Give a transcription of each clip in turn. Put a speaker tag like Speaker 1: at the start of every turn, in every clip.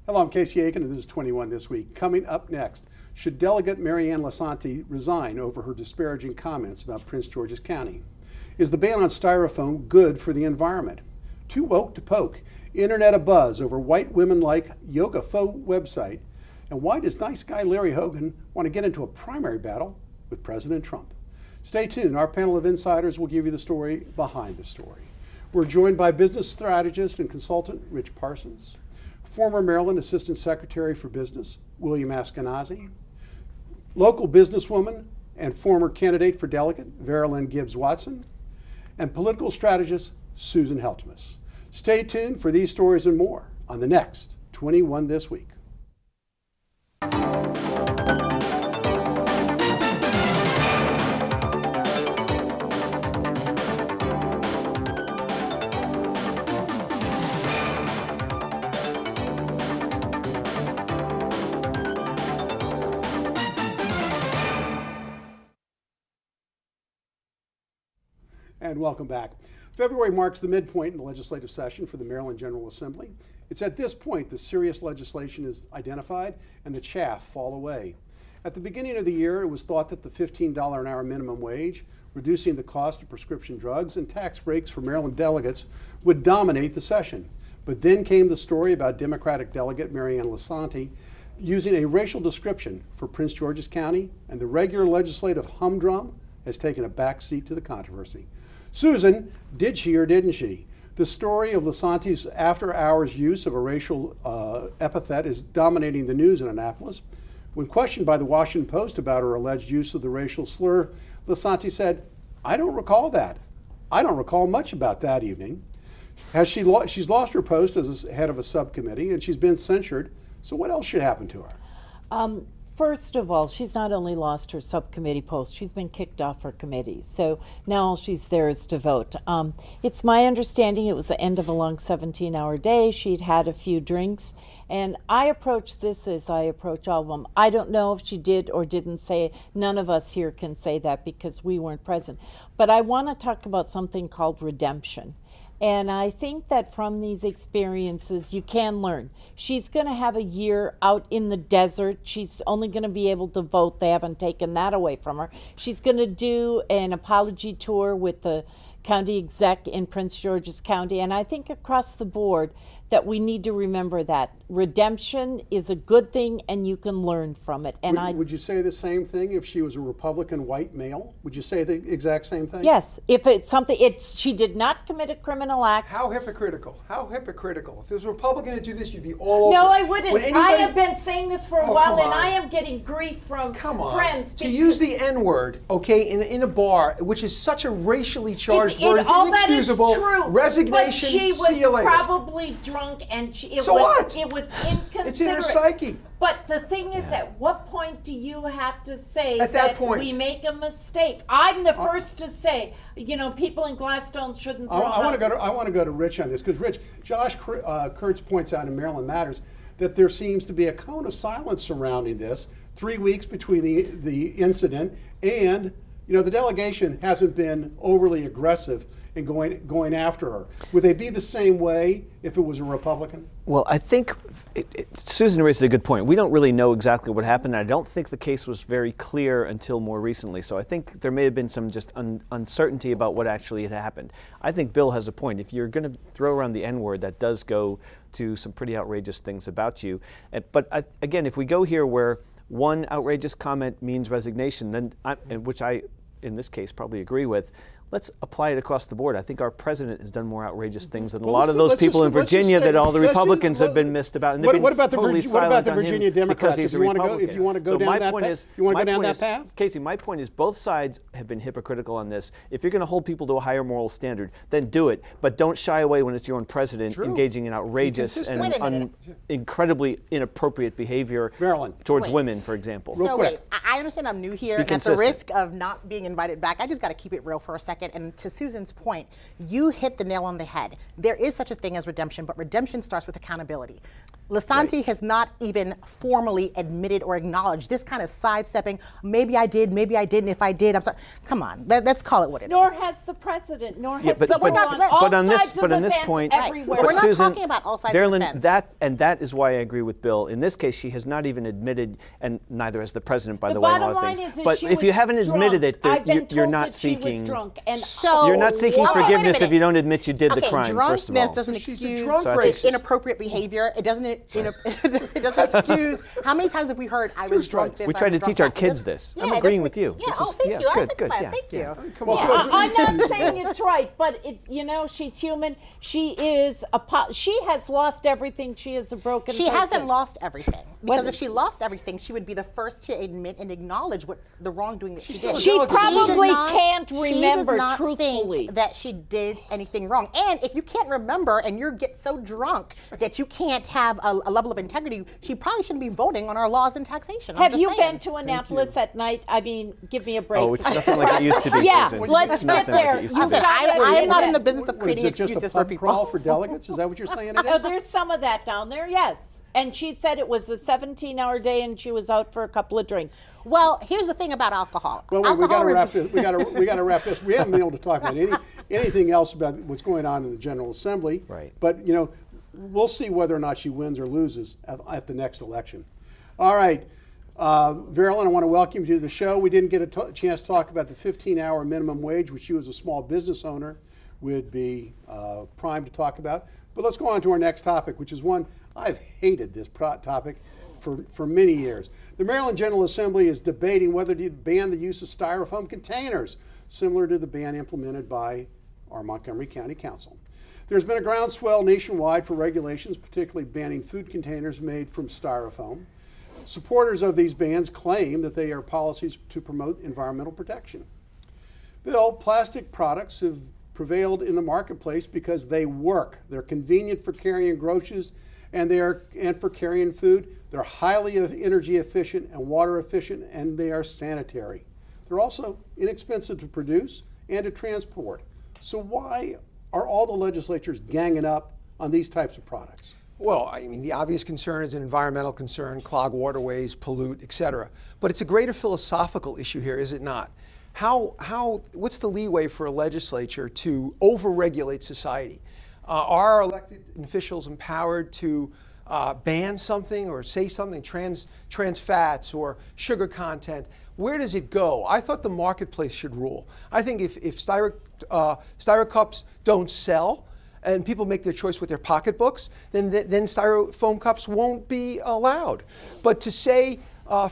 Speaker 1: Hello, I'm Casey Aiken, and this is 21 This Week. Coming up next, should Delegate Marianne Lisanti resign over her disparaging comments about Prince George's County? Is the ban on styrofoam good for the environment? Too woke to poke. Internet abuzz over white women-like yoga faux website. And why does nice guy Larry Hogan want to get into a primary battle with President Trump? Stay tuned. Our panel of insiders will give you the story behind the story. We're joined by business strategist and consultant Rich Parsons, former Maryland Assistant Secretary for Business William Askenazi, local businesswoman and former candidate for delegate Veralyn Gibbs Watson, and political strategist Susan Heltmas. Stay tuned for these stories and more on the next 21 This Week. And welcome back. February marks the midpoint in the legislative session for the Maryland General Assembly. It's at this point the serious legislation is identified and the chaff fall away. At the beginning of the year, it was thought that the $15 an hour minimum wage, reducing the cost of prescription drugs, and tax breaks for Maryland delegates would dominate the session. But then came the story about Democratic delegate Marianne Lisanti using a racial description for Prince George's County, and the regular legislative humdrum has taken a backseat to the controversy. Susan, did she or didn't she? The story of Lisanti's after-hours use of a racial epithet is dominating the news in Annapolis. When questioned by the Washington Post about her alleged use of the racial slur, Lisanti said, "I don't recall that. I don't recall much about that evening." She's lost her post as head of a subcommittee, and she's been censured. So what else should happen to her?
Speaker 2: First of all, she's not only lost her subcommittee post, she's been kicked off her committee. So now all she's there is to vote. It's my understanding it was the end of a long 17-hour day. She'd had a few drinks. And I approach this as I approach all of them. I don't know if she did or didn't say it. None of us here can say that because we weren't present. But I want to talk about something called redemption. And I think that from these experiences, you can learn. She's going to have a year out in the desert. She's only going to be able to vote. They haven't taken that away from her. She's going to do an apology tour with the county exec in Prince George's County. And I think across the board that we need to remember that redemption is a good thing and you can learn from it. And
Speaker 1: would you say the same thing if she was a Republican white male? Would you say the exact same thing?
Speaker 2: Yes. If it's something, she did not commit a criminal act.
Speaker 3: How hypocritical. How hypocritical. If there's a Republican to do this, you'd be all over.
Speaker 2: No, I wouldn't. I have been saying this for a while, and I am getting grief from friends.
Speaker 3: To use the N-word, okay, in a bar, which is such a racially charged word, is inexcusable.
Speaker 2: All that is true.
Speaker 3: Resignation,
Speaker 2: but she
Speaker 3: see you
Speaker 2: was
Speaker 3: later.
Speaker 2: probably drunk, and it
Speaker 3: So what?
Speaker 2: was inconsiderate.
Speaker 3: It's in her psyche.
Speaker 2: But the thing is, at what point do you have to say
Speaker 3: at that point
Speaker 2: we make a mistake? I'm the first to say, people in Gladstone shouldn't throw
Speaker 1: I want to go to Rich on this, because Rich, Josh Kurtz points out in Maryland Matters that there seems to be a cone of silence surrounding this. 3 weeks between the incident and the delegation hasn't been overly aggressive in going after her. Would they be the same way if it was a Republican?
Speaker 4: Well, I think Susan raises a good point. We don't really know exactly what happened. I don't think the case was very clear until more recently. So I think there may have been some just uncertainty about what actually had happened. I think Bill has a point. If you're going to throw around the N-word, that does go to some pretty outrageous things about you. But again, if we go here where one outrageous comment means resignation, then which I, in this case, probably agree with, let's apply it across the board. I think our president has done more outrageous things than a lot of those people in Virginia that all the Republicans have been missed about. And
Speaker 1: what about the Virginia Democrats? If you want to go down that path?
Speaker 4: Casey, my point is both sides have been hypocritical on this. If you're going to hold people to a higher moral standard, then do it. But don't shy away when it's your own president engaging in outrageous and incredibly inappropriate behavior towards women, for example.
Speaker 5: So wait, I understand I'm new here, and at the risk of not being invited back, I just got to keep it real for a second. And to Susan's point, you hit the nail on the head. There is such a thing as redemption, but redemption starts with accountability. Lisanti has not even formally admitted or acknowledged this kind of sidestepping. Maybe I did, maybe I didn't. If I did, I'm sorry. Come on, let's call it what it is.
Speaker 2: Nor has the president, nor has
Speaker 4: but-
Speaker 2: people
Speaker 4: but-
Speaker 2: on
Speaker 4: but
Speaker 2: all
Speaker 4: on this-
Speaker 2: sides
Speaker 4: but
Speaker 2: of
Speaker 4: on
Speaker 2: the
Speaker 4: this
Speaker 2: fence
Speaker 4: point-
Speaker 2: everywhere.
Speaker 5: But we're not
Speaker 4: Susan,
Speaker 5: talking about all sides of the
Speaker 4: Marilyn,
Speaker 5: fence.
Speaker 4: that is why I agree with Bill. In this case, she has not even admitted, and neither has the president, by
Speaker 2: The
Speaker 4: the way, a
Speaker 2: bottom
Speaker 4: lot of
Speaker 2: line
Speaker 4: things.
Speaker 2: is that
Speaker 4: But
Speaker 2: she
Speaker 4: if you
Speaker 2: was
Speaker 4: haven't admitted
Speaker 2: drunk.
Speaker 4: it,
Speaker 2: I've been
Speaker 4: you're
Speaker 2: told
Speaker 4: not
Speaker 2: that she was
Speaker 4: seeking.
Speaker 2: drunk, and
Speaker 5: So
Speaker 4: You're not seeking
Speaker 5: wait a
Speaker 4: forgiveness
Speaker 5: minute.
Speaker 4: if you don't admit you did the
Speaker 5: Okay,
Speaker 4: crime. First of
Speaker 5: drunkenness
Speaker 4: all,
Speaker 5: doesn't
Speaker 3: She's a
Speaker 5: excuse
Speaker 3: drunk racist.
Speaker 5: inappropriate behavior. It doesn't. It doesn't excuse. How many times have we heard I was drunk this?
Speaker 4: We
Speaker 5: I
Speaker 4: try
Speaker 5: was
Speaker 4: to
Speaker 5: drunk
Speaker 4: teach our
Speaker 5: that"?
Speaker 4: kids this.
Speaker 5: Yeah,
Speaker 4: I'm
Speaker 5: it
Speaker 4: agreeing
Speaker 5: doesn't
Speaker 4: with you.
Speaker 5: ex- Yeah.
Speaker 4: This
Speaker 5: Oh,
Speaker 4: is-
Speaker 5: thank
Speaker 4: yeah,
Speaker 5: you. I
Speaker 4: good,
Speaker 5: think
Speaker 4: good,
Speaker 5: about it.
Speaker 4: yeah,
Speaker 5: Thank
Speaker 4: yeah.
Speaker 5: you.
Speaker 1: Come on,
Speaker 2: Yeah,
Speaker 1: so
Speaker 2: I'm not saying it's right, but she's human. She is she has lost everything. She is a broken
Speaker 5: She
Speaker 2: person.
Speaker 5: hasn't lost everything. Because
Speaker 2: What-
Speaker 5: if she lost everything, she would be the first to admit and acknowledge what the wrongdoing that she did.
Speaker 2: She
Speaker 1: Delegate.
Speaker 2: probably
Speaker 5: does not-
Speaker 2: can't
Speaker 5: she does
Speaker 2: remember
Speaker 5: not
Speaker 2: truthfully.
Speaker 5: think that she did anything wrong. And if you can't remember and you get so drunk that you can't have a level of integrity, she probably shouldn't be voting on our laws and taxation. I'm
Speaker 2: Have
Speaker 5: just
Speaker 2: you
Speaker 5: saying.
Speaker 2: been to Annapolis at night? I mean, give me a break.
Speaker 4: Oh, it's nothing like it used to be,
Speaker 2: Yeah,
Speaker 4: Susan.
Speaker 2: let's
Speaker 4: It's
Speaker 2: get
Speaker 4: nothing like
Speaker 2: there.
Speaker 4: it used
Speaker 2: You
Speaker 4: to be.
Speaker 5: Listen,
Speaker 2: gotta
Speaker 5: I am not in
Speaker 2: admit-
Speaker 5: the business of
Speaker 1: What,
Speaker 5: creating
Speaker 1: is it just a
Speaker 5: excuses for
Speaker 1: pub
Speaker 5: people.
Speaker 1: crawl for delegates? Is that what you're saying it
Speaker 2: Oh,
Speaker 1: is?
Speaker 2: there's some of that down there, yes. And she said it was a 17-hour day and she was out for a couple of drinks.
Speaker 5: Well, here's the thing about alcohol.
Speaker 1: Well, wait, we got to
Speaker 5: Alcohol
Speaker 1: wrap this. We got to wrap this. We haven't been able to talk about anything else about what's going on in the General Assembly.
Speaker 4: Right.
Speaker 1: But we'll see whether or not she wins or loses at the next election. All right, Marilyn, I want to welcome you to the show. We didn't get a chance to talk about the 15-hour minimum wage, which you as a small business owner would be primed to talk about. But let's go on to our next topic, which is one I've hated this topic for many years. The Maryland General Assembly is debating whether to ban the use of styrofoam containers, similar to the ban implemented by our Montgomery County Council. There's been a groundswell nationwide for regulations, particularly banning food containers made from styrofoam. Supporters of these bans claim that they are policies to promote environmental protection. Bill, plastic products have prevailed in the marketplace because they work. They're convenient for carrying groceries and for carrying food. They're highly energy efficient and water efficient, and they are sanitary. They're also inexpensive to produce and to transport. So why are all the legislatures ganging up on these types of products?
Speaker 3: Well, I mean, the obvious concern is an environmental concern, clog waterways, pollute, et cetera. But it's a greater philosophical issue here, is it not? What's the leeway for a legislature to overregulate society? Are our elected officials empowered to ban something or say something, trans fats or sugar content? Where does it go? I thought the marketplace should rule. I think if styro cups don't sell and people make their choice with their pocketbooks, then styrofoam cups won't be allowed. But to say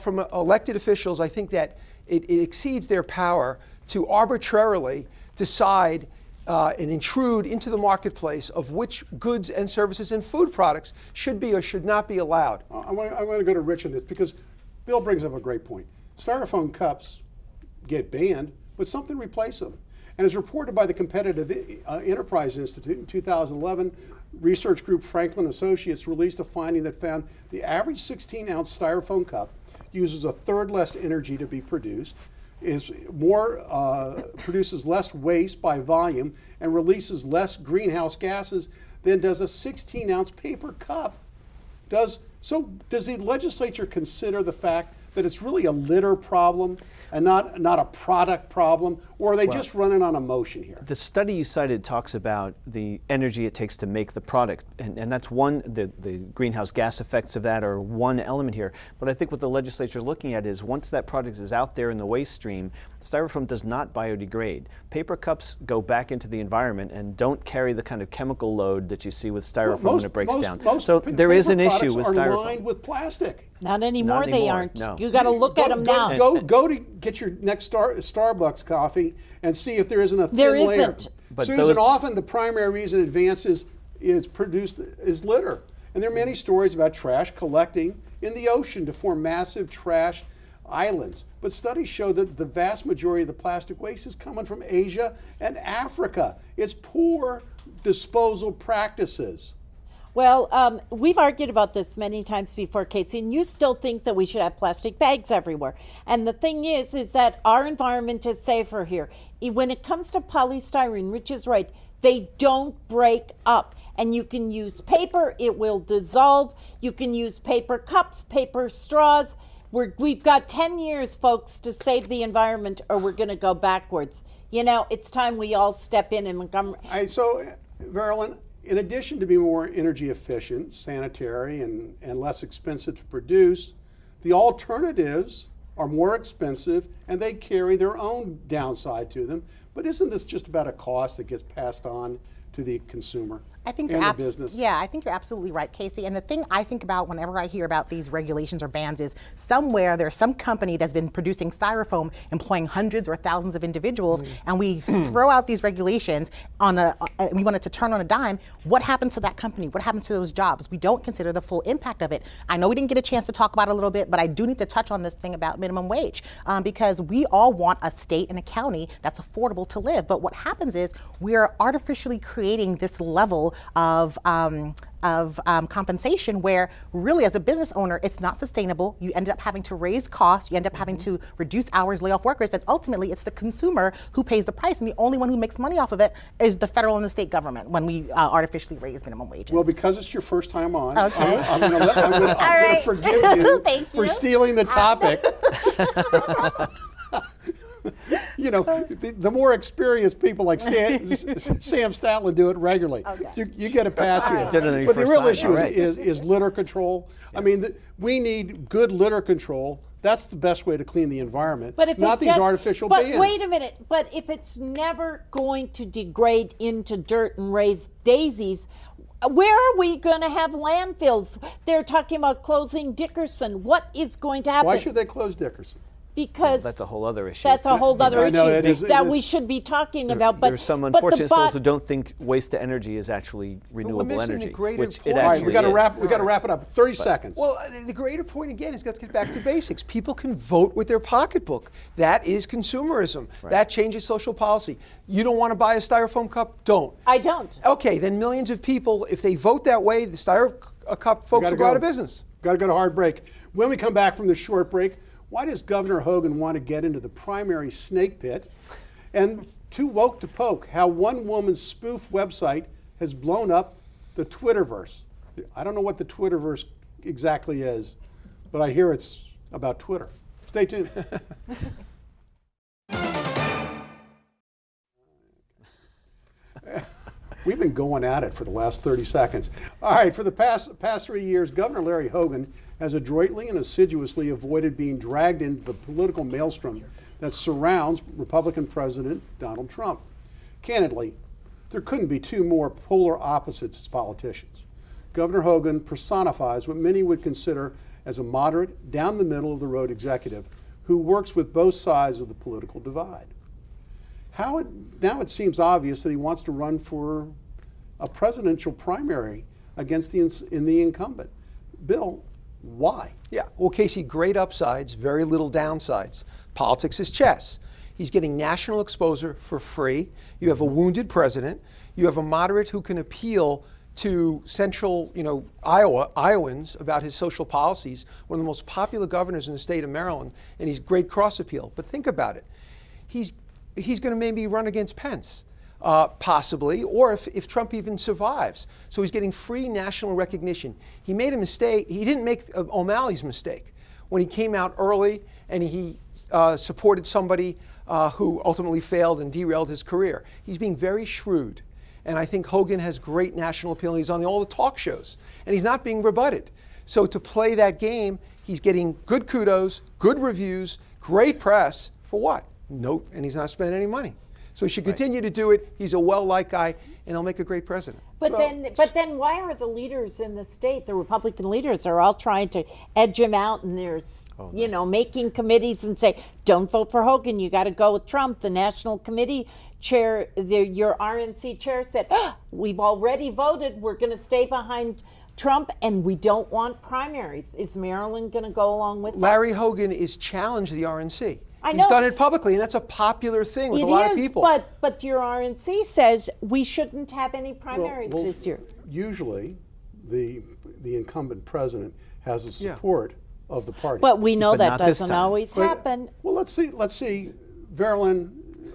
Speaker 3: from elected officials, I think that it exceeds their power to arbitrarily decide and intrude into the marketplace of which goods and services and food products should be or should not be allowed.
Speaker 1: I want to go to Rich on this because Bill brings up a great point. Styrofoam cups get banned, but something replaces them. And as reported by the Competitive Enterprise Institute in 2011, research group Franklin Associates released a finding that found the average 16-ounce styrofoam cup uses a third less energy to be produced, produces less waste by volume, and releases less greenhouse gases than does a 16-ounce paper cup. Does the legislature consider the fact that it's really a litter problem and not a product problem, or are they just running on emotion here?
Speaker 4: The study you cited talks about the energy it takes to make the product, and that's one, the greenhouse gas effects of that are one element here. But I think what the legislature is looking at is once that product is out there in the waste stream, styrofoam does not biodegrade. Paper cups go back into the environment and don't carry the kind of chemical load that you see with styrofoam when it breaks down. So there is an issue with
Speaker 1: paper products are
Speaker 4: styrofoam.
Speaker 1: lined with plastic.
Speaker 2: Not anymore,
Speaker 4: Not
Speaker 2: they
Speaker 4: anymore,
Speaker 2: aren't.
Speaker 4: no.
Speaker 2: You got to look at them now.
Speaker 1: Go to get your next Starbucks coffee and see if there isn't a thin
Speaker 2: There
Speaker 1: layer.
Speaker 2: isn't.
Speaker 4: But
Speaker 1: Susan,
Speaker 4: those-
Speaker 1: often the primary reason advances is produced is litter. And there are many stories about trash collecting in the ocean to form massive trash islands. But studies show that the vast majority of the plastic waste is coming from Asia and Africa. It's poor disposal practices.
Speaker 2: Well, we've argued about this many times before, Casey, and you still think that we should have plastic bags everywhere. And the thing is that our environment is safer here. When it comes to polystyrene, Rich is right, they don't break up. and you can use paper, it will dissolve. You can use paper cups, paper straws. We've got 10 years, folks, to save the environment, or we're going to go backwards. You know, it's time we all step in Montgomery.
Speaker 1: So, Marilyn, in addition to being more energy efficient, sanitary, and less expensive to produce, the alternatives are more expensive and they carry their own downside to them. But isn't this just about a cost that gets passed on to the consumer
Speaker 5: I think
Speaker 1: and
Speaker 5: you're
Speaker 1: the business?
Speaker 5: Yeah, I think you're absolutely right, Casey. And the thing I think about whenever I hear about these regulations or bans is somewhere there's some company that's been producing styrofoam, employing hundreds or thousands of individuals, and we throw out these regulations we want it to turn on a dime. What happens to that company? What happens to those jobs? We don't consider the full impact of it. I know we didn't get a chance to talk about it a little bit, but I do need to touch on this thing about minimum wage because we all want a state and a county that's affordable to live. But what happens is we're artificially creating this level of compensation where really as a business owner it's not sustainable. You end up having to raise costs, you end up having to reduce hours, lay off workers, and ultimately it's the consumer who pays the price, and the only one who makes money off of it is the federal and the state government when we artificially raise minimum wages.
Speaker 1: Well, because it's your first time on,
Speaker 5: Okay.
Speaker 1: I'm going to forgive you
Speaker 5: Thank
Speaker 1: for
Speaker 5: you.
Speaker 1: stealing the topic. You know, the more experienced people like Sam Statler do it regularly.
Speaker 5: Okay.
Speaker 1: You get a pass here.
Speaker 4: Did it on your
Speaker 1: But the
Speaker 4: first
Speaker 1: real
Speaker 4: time,
Speaker 1: issue
Speaker 4: all right.
Speaker 1: is litter control. I mean, we need good litter control. That's the best way to clean the environment,
Speaker 2: But if
Speaker 1: not
Speaker 2: it
Speaker 1: these
Speaker 2: just,
Speaker 1: artificial
Speaker 2: but
Speaker 1: bans.
Speaker 2: wait a minute. But if it's never going to degrade into dirt and raise daisies, where are we going to have landfills? They're talking about closing Dickerson. What is going to happen?
Speaker 1: Why should they close Dickerson?
Speaker 2: Because
Speaker 4: That's a whole other issue.
Speaker 2: that's a whole other
Speaker 1: I know,
Speaker 2: issue
Speaker 1: it is-
Speaker 2: that
Speaker 1: it
Speaker 2: we
Speaker 1: is-
Speaker 2: should be talking about. But
Speaker 4: There's some
Speaker 2: but the
Speaker 4: unfortunate souls
Speaker 2: bot-
Speaker 4: who don't think waste to energy is actually renewable
Speaker 3: missing the
Speaker 4: energy,
Speaker 3: greater
Speaker 4: which it
Speaker 3: point.
Speaker 1: All right,
Speaker 4: actually
Speaker 1: we got to
Speaker 4: is.
Speaker 1: wrap. We got to wrap it up. 30 seconds.
Speaker 3: Well, the greater point again is let's get back to basics. People can vote with their pocketbook. That is consumerism. That changes social policy. You don't want to buy a styrofoam cup? Don't.
Speaker 2: I don't.
Speaker 3: Okay, then millions of people, if they vote that way, the cup folks
Speaker 1: Gotta
Speaker 3: will go out of business.
Speaker 1: Got to go to hard break. When we come back from this short break, why does Governor Hogan want to get into the primary snake pit? And too woke to poke, how one woman's spoof website has blown up the Twitterverse. I don't know what the Twitterverse exactly is, but I hear it's about Twitter. Stay tuned. We've been going at it for the last 30 seconds. All right, for the past 3 years, Governor Larry Hogan has adroitly and assiduously avoided being dragged into the political maelstrom that surrounds Republican President Donald Trump. Candidly, there couldn't be two more polar opposites as politicians. Governor Hogan personifies what many would consider as a moderate, down the middle of the road executive who works with both sides of the political divide. Now it seems obvious that he wants to run for a presidential primary against the incumbent. Bill, why?
Speaker 3: Yeah, well, Casey, great upsides, very little downsides. Politics is chess. He's getting national exposure for free. You have a wounded president. You have a moderate who can appeal to central, Iowans about his social policies, one of the most popular governors in the state of Maryland, and he's great cross appeal. But think about it. He's going to maybe run against Pence, possibly, or if Trump even survives. So he's getting free national recognition. He made a mistake. He didn't make O'Malley's mistake when he came out early and he supported somebody who ultimately failed and derailed his career. He's being very shrewd. And I think Hogan has great national appeal. And he's on all the talk shows. And he's not being rebutted. So to play that game, he's getting good kudos, good reviews, great press. For what? Nope. And he's not spending any money. So he should continue to do it. He's a well-liked guy, and he'll make a great president.
Speaker 2: But then why are the leaders in the state, the Republican leaders, are all trying to edge him out, and there's, making committees and say, don't vote for Hogan, you got to go with Trump. The National Committee chair, your RNC chair said, we've already voted, we're going to stay behind Trump, and we don't want primaries. Is Maryland going to go along with that?
Speaker 3: Larry Hogan is challenged the RNC.
Speaker 2: I
Speaker 3: He's
Speaker 2: know.
Speaker 3: done it publicly, and that's a popular thing with
Speaker 2: It
Speaker 3: a lot
Speaker 2: is,
Speaker 3: of people.
Speaker 2: but your RNC says we shouldn't have any primaries
Speaker 1: Well,
Speaker 2: this year.
Speaker 1: Usually, the incumbent president has the support of the party.
Speaker 2: But we know
Speaker 4: But
Speaker 2: that
Speaker 4: not this
Speaker 2: doesn't
Speaker 4: time.
Speaker 2: always happen.
Speaker 1: Well, let's see, Verilyn,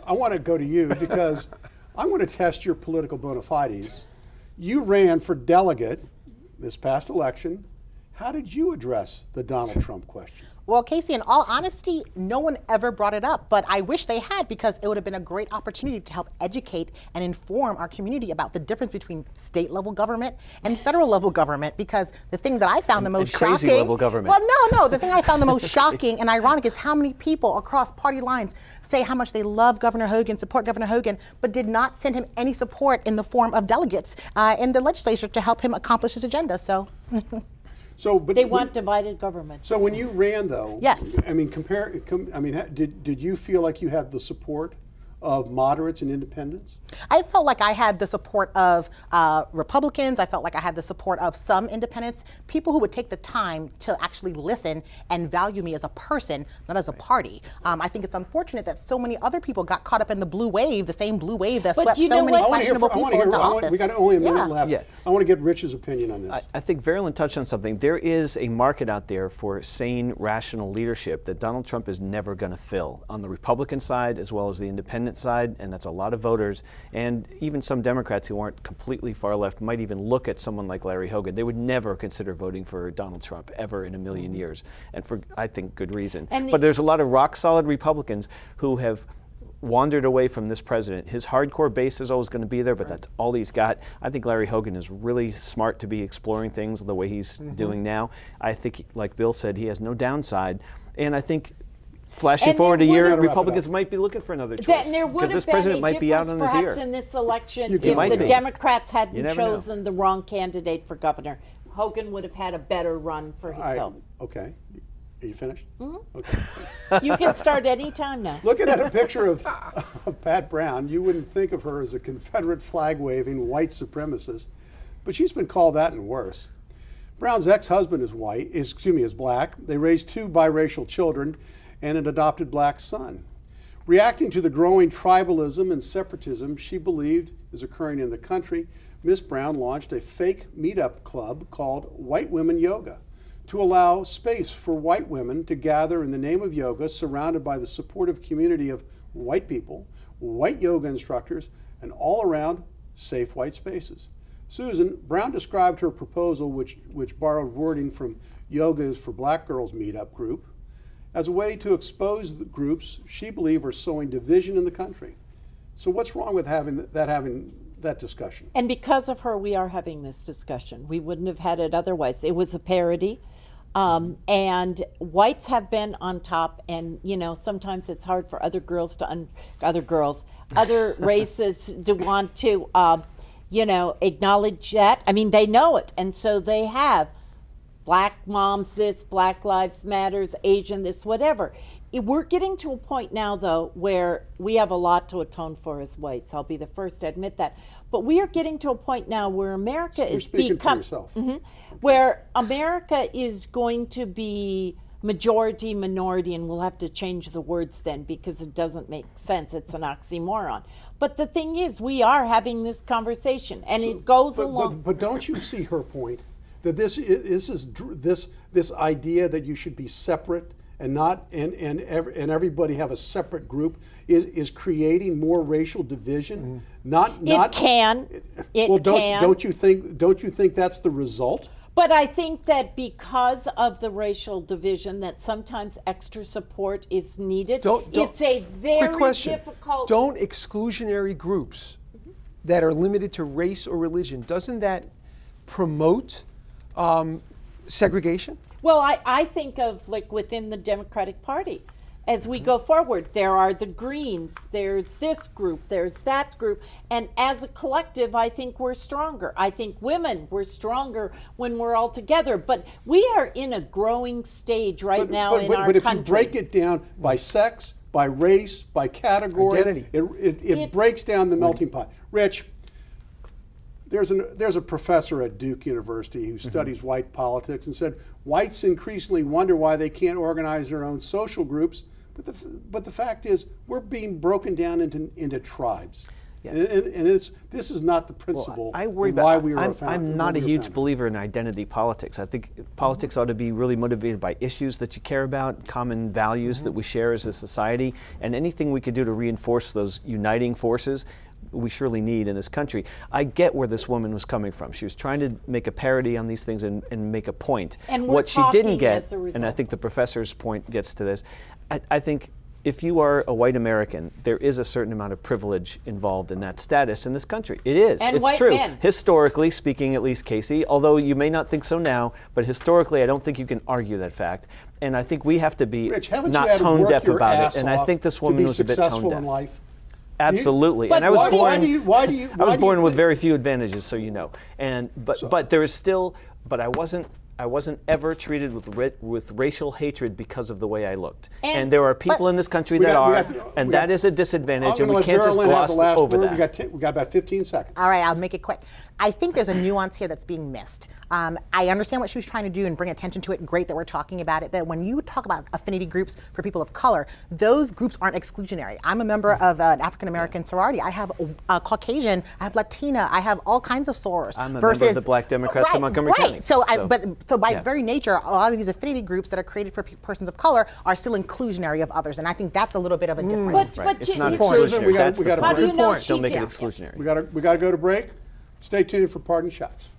Speaker 1: I want to go to you because I want to test your political bona fides. You ran for delegate this past election. How did you address the Donald Trump question?
Speaker 5: Well, Casey, in all honesty, no one ever brought it up, but I wish they had, because it would have been a great opportunity to help educate and inform our community about the difference between state level government and federal level government. Because the thing that I found the most
Speaker 4: and crazy
Speaker 5: shocking,
Speaker 4: level government.
Speaker 5: well, no, the thing I found the most shocking and ironic is how many people across party lines say how much they love Governor Hogan, support Governor Hogan, but did not send him any support in the form of delegates in the legislature to help him accomplish his agenda. So.
Speaker 1: So, but
Speaker 2: They want divided government.
Speaker 1: So when you ran, though,
Speaker 5: Yes.
Speaker 1: I mean, did you feel like you had the support of moderates and independents?
Speaker 5: I felt like I had the support of Republicans. I felt like I had the support of some independents, people who would take the time to actually listen and value me as a person, not as a party. I think it's unfortunate that so many other people got caught up in the blue wave, the same blue wave that
Speaker 2: But
Speaker 5: swept
Speaker 2: you
Speaker 5: so
Speaker 2: know
Speaker 5: many
Speaker 2: what?
Speaker 5: questionable people into office.
Speaker 1: We got only a minute
Speaker 5: Yeah.
Speaker 1: left.
Speaker 4: Yeah.
Speaker 1: I want to get Rich's opinion on this.
Speaker 4: I think Verilyn touched on something. There is a market out there for sane, rational leadership that Donald Trump is never going to fill on the Republican side as well as the independent side, and that's a lot of voters. And even some Democrats who aren't completely far left might even look at someone like Larry Hogan. They would never consider voting for Donald Trump ever in a million years, and for, I think, good reason. But there's a lot of rock-solid Republicans who have wandered away from this president. His hardcore base is always going to be there, but that's all he's got. I think Larry Hogan is really smart to be exploring things the way he's doing now. I think, like Bill said, he has no downside. And I think flashing
Speaker 2: And
Speaker 4: forward a
Speaker 2: there
Speaker 4: year,
Speaker 2: would-
Speaker 4: Republicans might be looking for another choice.
Speaker 2: That, and there would
Speaker 4: because this
Speaker 2: have been
Speaker 4: president
Speaker 2: a
Speaker 4: might be out on
Speaker 2: difference
Speaker 4: his
Speaker 2: perhaps
Speaker 4: ear.
Speaker 2: in this election
Speaker 1: You
Speaker 2: if
Speaker 1: could- might
Speaker 2: the
Speaker 1: be.
Speaker 2: Democrats
Speaker 4: You
Speaker 2: hadn't
Speaker 4: never know.
Speaker 2: chosen the wrong candidate for governor. Hogan would have had a better run for himself.
Speaker 1: Okay. Are you finished?
Speaker 2: Mm-hmm.
Speaker 1: Okay.
Speaker 2: You can start any time now.
Speaker 1: Looking at a picture of Pat Brown, you wouldn't think of her as a Confederate flag-waving white supremacist, but she's been called that and worse. Brown's ex-husband is black. They raised 2 biracial children and an adopted black son. Reacting to the growing tribalism and separatism she believed is occurring in the country, Miss Brown launched a fake meetup club called White Women Yoga to allow space for white women to gather in the name of yoga, surrounded by the supportive community of white people, white yoga instructors, and all around safe white spaces. Susan, Brown described her proposal, which borrowed wording from Yogas for Black Girls meetup group, as a way to expose the groups she believed are sowing division in the country. So what's wrong with having that discussion?
Speaker 2: And because of her, we are having this discussion. We wouldn't have had it otherwise. It was a parody. And whites have been on top, and sometimes it's hard for other races to want to, acknowledge that. I mean, they know it, and so they have Black moms this, Black Lives Matters, Asian this, whatever. We're getting to a point now, though, where we have a lot to atone for as whites. I'll be the first to admit that. But we are getting to a point now where America
Speaker 1: You're
Speaker 2: is
Speaker 1: speaking for yourself.
Speaker 2: where America is going to be majority, minority, and we'll have to change the words then because it doesn't make sense. It's an oxymoron. But the thing is, we are having this conversation, and it goes along.
Speaker 1: But don't you see her point that this idea that you should be separate and not and everybody have a separate group is creating more racial division?
Speaker 2: It can.
Speaker 1: Don't you think that's the result?
Speaker 2: But I think that because of the racial division, that sometimes extra support is needed. It's a very
Speaker 3: quick question.
Speaker 2: difficult.
Speaker 3: Don't exclusionary groups that are limited to race or religion, doesn't that promote segregation?
Speaker 2: Well, I think of like within the Democratic Party. As we go forward, there are the Greens, there's this group, there's that group, and as a collective, I think we're stronger. I think women, we're stronger when we're all together, but we are in a growing stage right now in our
Speaker 1: But if
Speaker 2: country.
Speaker 1: you break it down by sex, by race, by category,
Speaker 3: Identity.
Speaker 1: it breaks down the melting pot. Rich, there's a professor at Duke University who studies white politics and said whites increasingly wonder why they can't organize their own social groups. But the fact is, we're being broken down into tribes, and this is not the principle.
Speaker 4: I worry
Speaker 1: of why
Speaker 4: about.
Speaker 1: we were
Speaker 4: I'm not a huge believer in identity politics. I think politics ought to be really motivated by issues that you care about, common values that we share as a society, and anything we could do to reinforce those uniting forces. we surely need in this country. I get where this woman was coming from. She was trying to make a parody on these things and make a point.
Speaker 2: And we're
Speaker 4: what she didn't
Speaker 2: talking
Speaker 4: get,
Speaker 2: as a result.
Speaker 4: and I think the professor's point gets to this, I think if you are a white American, there is a certain amount of privilege involved in that status in this country. It is.
Speaker 2: And
Speaker 4: it's
Speaker 2: white
Speaker 4: true.
Speaker 2: men.
Speaker 4: Historically speaking, at least, Casey, although you may not think so now, but historically, I don't think you can argue that fact. And I think we have to be
Speaker 1: Rich, haven't
Speaker 4: not
Speaker 1: you had to
Speaker 4: tone
Speaker 1: work
Speaker 4: deaf
Speaker 1: your
Speaker 4: about
Speaker 1: ass
Speaker 4: it. And I
Speaker 1: off
Speaker 4: think this
Speaker 1: to
Speaker 4: woman
Speaker 1: be
Speaker 4: was a bit tone
Speaker 1: successful
Speaker 4: deaf.
Speaker 1: in life?
Speaker 4: Absolutely.
Speaker 2: But
Speaker 4: And I was
Speaker 2: why do you-
Speaker 4: born.
Speaker 1: why do you
Speaker 4: I was born with
Speaker 1: think-
Speaker 4: very few advantages, so you know. And but there is still. But I wasn't ever treated with racial hatred because of the way I looked. And there are people in this country that are, and that is a disadvantage, and we can't just gloss over that.
Speaker 1: We got about 15 seconds.
Speaker 5: All right, I'll make it quick. I think there's a nuance here that's being missed. I understand what she was trying to do and bring attention to it. Great that we're talking about it. But when you talk about affinity groups for people of color, those groups aren't exclusionary. I'm a member of an African American sorority. I have a Caucasian, I have Latina, I have all kinds of sorors.
Speaker 4: I'm a member of the Black Democrats in Montgomery County.
Speaker 5: So by its very nature, a lot of these affinity groups that are created for persons of color are still inclusionary of others, and I think that's a little bit of a difference.
Speaker 2: But
Speaker 4: It's not
Speaker 2: you-
Speaker 4: exclusionary.
Speaker 1: We gotta-
Speaker 4: That's
Speaker 1: we
Speaker 4: the
Speaker 1: gotta-
Speaker 4: point.
Speaker 2: How do you know
Speaker 1: Point.
Speaker 2: she
Speaker 4: Don't make it
Speaker 2: did?
Speaker 4: exclusionary.
Speaker 1: We got to go to break. Stay tuned for Parting Shots.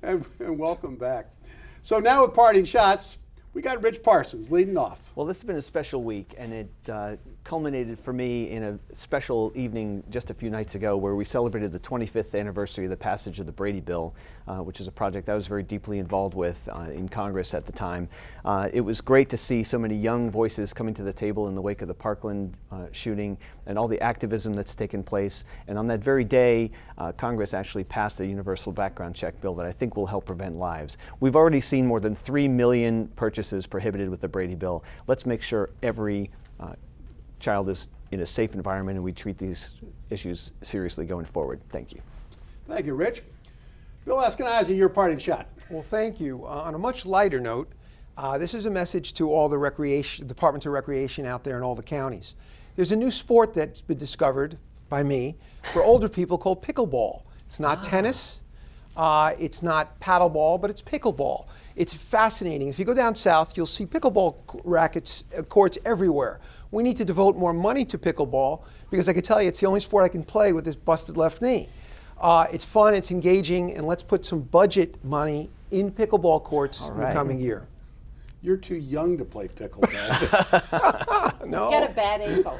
Speaker 1: and welcome back. So now with Parting Shots, we got Rich Parsons leading off.
Speaker 4: Well, this has been a special week, and it culminated for me in a special evening just a few nights ago where we celebrated the 25th anniversary of the passage of the Brady Bill, which is a project I was very deeply involved with in Congress at the time. It was great to see so many young voices coming to the table in the wake of the Parkland shooting and all the activism that's taken place. And on that very day, Congress actually passed a universal background check bill that I think will help prevent lives. We've already seen more than 3 million purchases prohibited with the Brady Bill. Let's make sure every child is in a safe environment and we treat these issues seriously going forward. Thank you.
Speaker 1: Thank you, Rich. Bill Eskenazi, your Parting Shot.
Speaker 3: Well, thank you. On a much lighter note, this is a message to all the departments of recreation out there in all the counties. There's a new sport that's been discovered by me for older people called pickleball. It's not tennis, it's not paddleball, but it's pickleball. It's fascinating. If you go down south, you'll see pickleball rackets, courts everywhere. We need to devote more money to pickleball because I can tell you it's the only sport I can play with this busted left knee. It's fun, it's engaging, and let's put some budget money in pickleball courts in the coming year.
Speaker 1: You're too young to play pickleball.
Speaker 3: No.
Speaker 2: Get a bad ankle.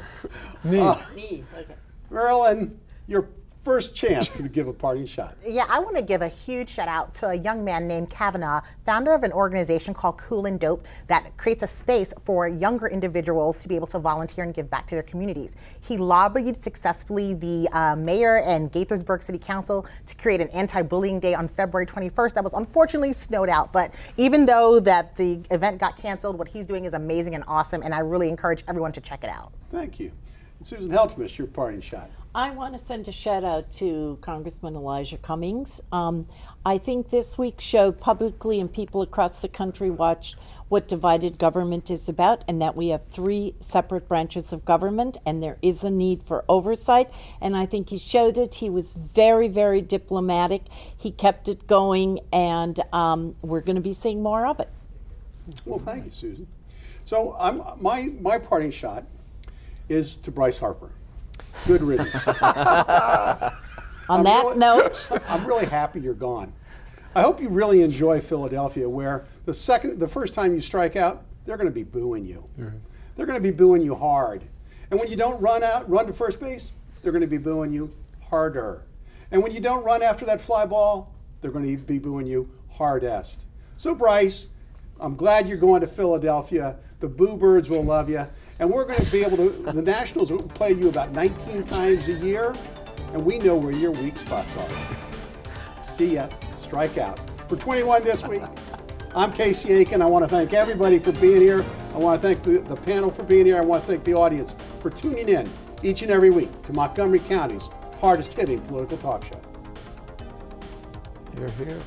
Speaker 2: Knee. Okay.
Speaker 1: Marilyn, your first chance to give a parting shot.
Speaker 5: Yeah, I want to give a huge shout out to a young man named Kavanaugh, founder of an organization called Cool and Dope that creates a space for younger individuals to be able to volunteer and give back to their communities. He lobbied successfully the mayor and Gaithersburg City Council to create an anti-bullying day on February 21st that was unfortunately snowed out. But even though that the event got canceled, what he's doing is amazing and awesome, and I really encourage everyone to check it out.
Speaker 1: Thank you. And Susan Heltmish, your parting shot.
Speaker 2: I want to send a shout out to Congressman Elijah Cummings. I think this week showed publicly and people across the country watched what divided government is about, and that we have 3 separate branches of government and there is a need for oversight. And I think he showed it. He was very, very diplomatic. He kept it going, and we're going to be seeing more of it.
Speaker 1: Well, thank you, Susan. So my parting shot is to Bryce Harper. Good riddance.
Speaker 2: On that note,
Speaker 1: I'm really happy you're gone. I hope you really enjoy Philadelphia, where the first time you strike out, they're going to be booing you. They're going to be booing you hard. And when you don't run to first base, they're going to be booing you harder. And when you don't run after that fly ball, they're going to be booing you hardest. So Bryce, I'm glad you're going to Philadelphia. The Boo Birds will love you. And we're going to be able to, the Nationals will play you about 19 times a year, and we know where your weak spots are. See ya. Strike out. For 21 this week, I'm Casey Aiken. I want to thank everybody for being here. I want to thank the panel for being here. I want to thank the audience for tuning in each and every week to Montgomery County's hardest hitting political talk show.
Speaker 3: You're here.